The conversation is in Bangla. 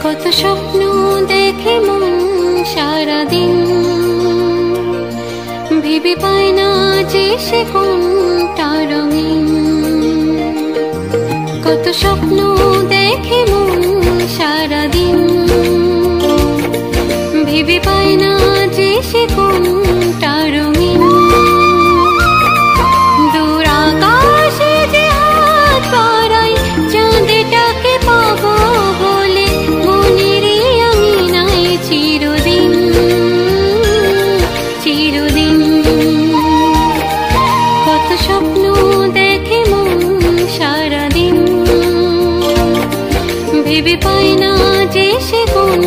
কত স্বপ্ন দেখে মন সারাদিন, ভেবে পায় না যে সে কোনটা রঙিন। কত স্বপ্ন দেখে মন সারাদিন, ভেবে পায় না যে সে কোনটা রঙিন। দূর আকাশে যে হাত বাড়াই চাঁদটাকে পাবো বলে, মনেরই আঙিনায় চিরদিন চিরদিন। কত স্বপ্ন দেখে মন সারাদিন, ভেবে পায় না যে সে কোন